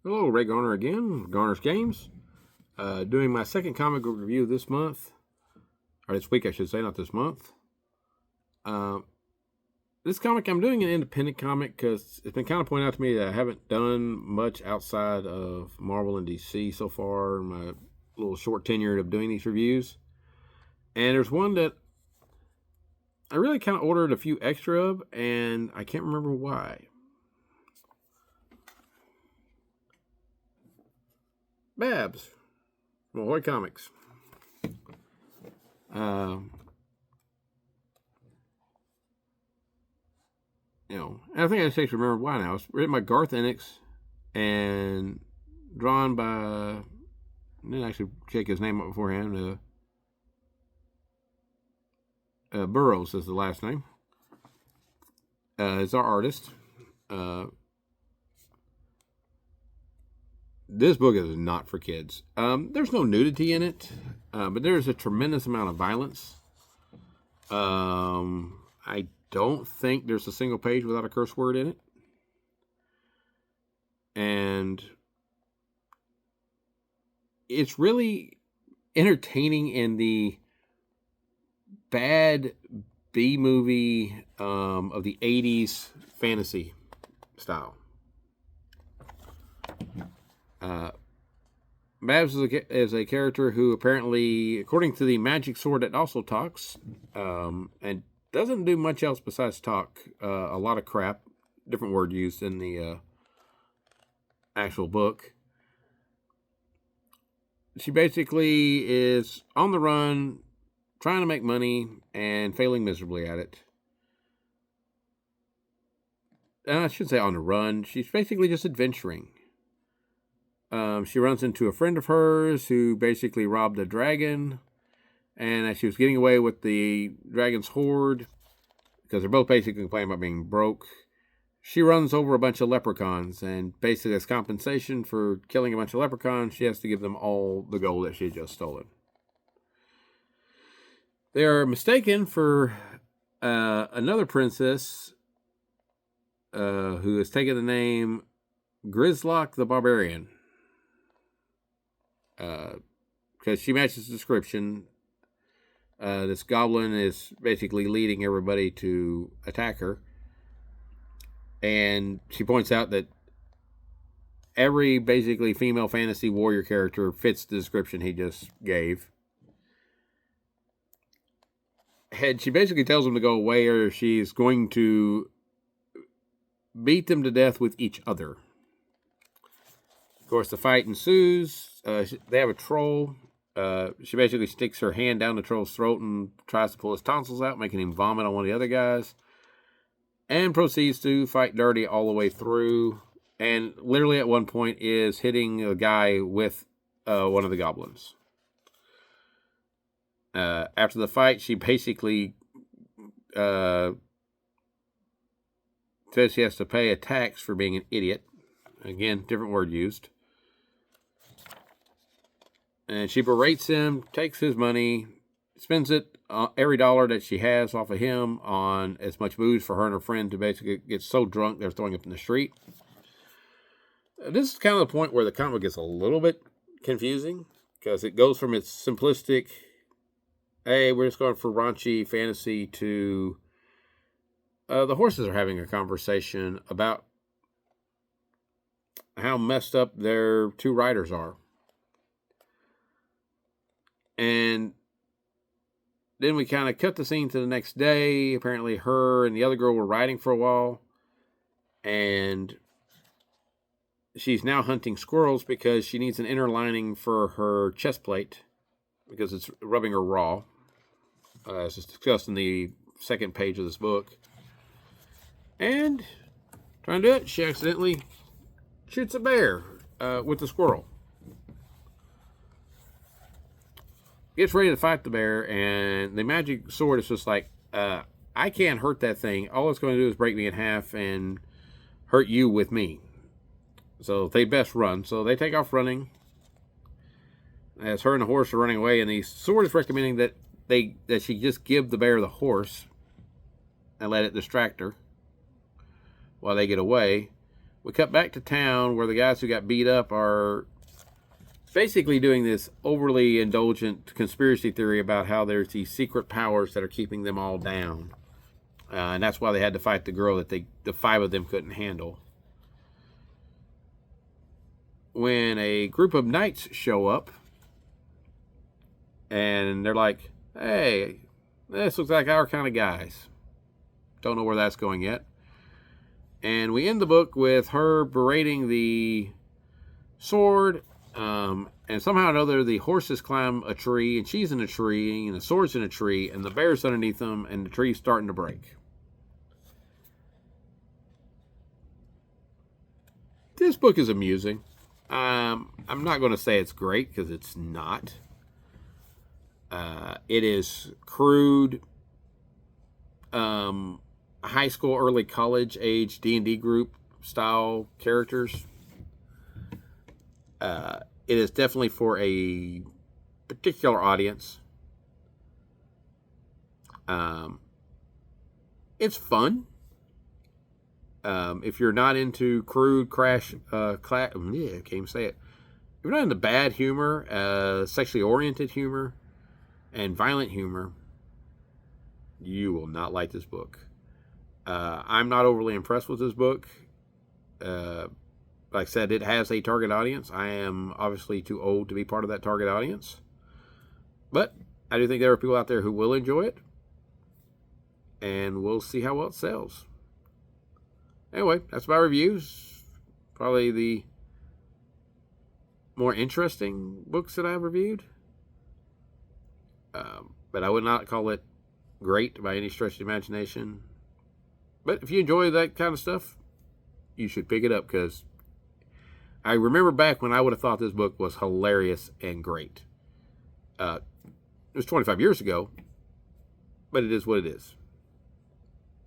Hello, Ray Garner again, Garner's Games. Doing my second comic book review this month, or this week I should say, not this month. This comic, I'm doing an independent comic because it's been kind of pointed out to me that I haven't done much outside of Marvel and DC so far in my little short tenure of doing these reviews. And there's one that I really kind of ordered a few extra of, and I can't remember why. Babs from Ahoy Comics. I think I just remember why now. It's written by Garth Ennis and drawn by, I didn't actually check his name up beforehand. Burrows is the last name. Is our artist. This book is not for kids. There's no nudity in it, but there's a tremendous amount of violence. I don't think there's a single page without a curse word in it. And it's really entertaining in the bad B-movie of the 80s fantasy style. Babs is a character who apparently, according to the magic sword that also talks, and doesn't do much else besides talk, a lot of crap, different word used in the actual book. She basically is on the run, trying to make money, and failing miserably at it. And I should say on the run. She's basically just adventuring. She runs into a friend of hers who basically robbed a dragon, and as she was getting away with the dragon's hoard, because they're both basically complaining about being broke, she runs over a bunch of leprechauns, and basically as compensation for killing a bunch of leprechauns, she has to give them all the gold that she had just stolen. They are mistaken for another princess who has taken the name Grislock the Barbarian. Because she matches the description. This goblin is basically leading everybody to attack her. And she points out that every basically female fantasy warrior character fits the description he just gave. And she basically tells them to go away or she's going to beat them to death with each other. Of course, the fight ensues. They have a troll. She basically sticks her hand down the troll's throat and tries to pull his tonsils out, making him vomit on one of the other guys. And proceeds to fight dirty all the way through. And literally at one point is hitting a guy with one of the goblins. After the fight, she basically says she has to pay a tax for being an idiot. Again, different word used. And she berates him, takes his money, spends it, every dollar that she has off of him on as much booze for her and her friend to basically get so drunk they're throwing up in the street. This is kind of the point where the comic gets a little bit confusing because it goes from its simplistic, hey, we're just going for raunchy fantasy to the horses are having a conversation about how messed up their two riders are. And then we kind of cut the scene to the next day. Apparently her and the other girl were riding for a while. And she's now hunting squirrels because she needs an inner lining for her chest plate because it's rubbing her raw. As is discussed in the second page of this book. And trying to do it, she accidentally shoots a bear with the squirrel. Gets ready to fight the bear, and the magic sword is just like, I can't hurt that thing. All it's going to do is break me in half and hurt you with me. So they best run. So they take off running. As her and the horse are running away, and the sword is recommending that she just give the bear the horse and let it distract her while they get away. we cut back to town where the guys who got beat up are basically doing this overly indulgent conspiracy theory about how there's these secret powers that are keeping them all down. And that's why they had to fight the girl that the 5 of them couldn't handle. When a group of knights show up, and they're like, hey, this looks like our kind of guys. Don't know where that's going yet. And we end the book with her berating the sword, and somehow or another the horses climb a tree, and she's in a tree, and the sword's in a tree, and the bear's underneath them, and the tree's starting to break. This book is amusing. I'm not going to say it's great, because it's not. It is crude, high school, early college age D&D group style characters. It is definitely for a particular audience. It's fun. If you're not into crude I can't even say it. If you're not into bad humor, sexually oriented humor, and violent humor, you will not like this book. I'm not overly impressed with this book. Like I said, it has a target audience. I am obviously too old to be part of that target audience. But I do think there are people out there who will enjoy it. And we'll see how well it sells. Anyway, that's my reviews. Probably the more interesting books that I've reviewed. But I would not call it great by any stretch of the imagination. But if you enjoy that kind of stuff, you should pick it up, because I remember back when I would have thought this book was hilarious and great. It was 25 years ago, but it is what it is.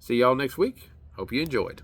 See y'all next week. Hope you enjoyed.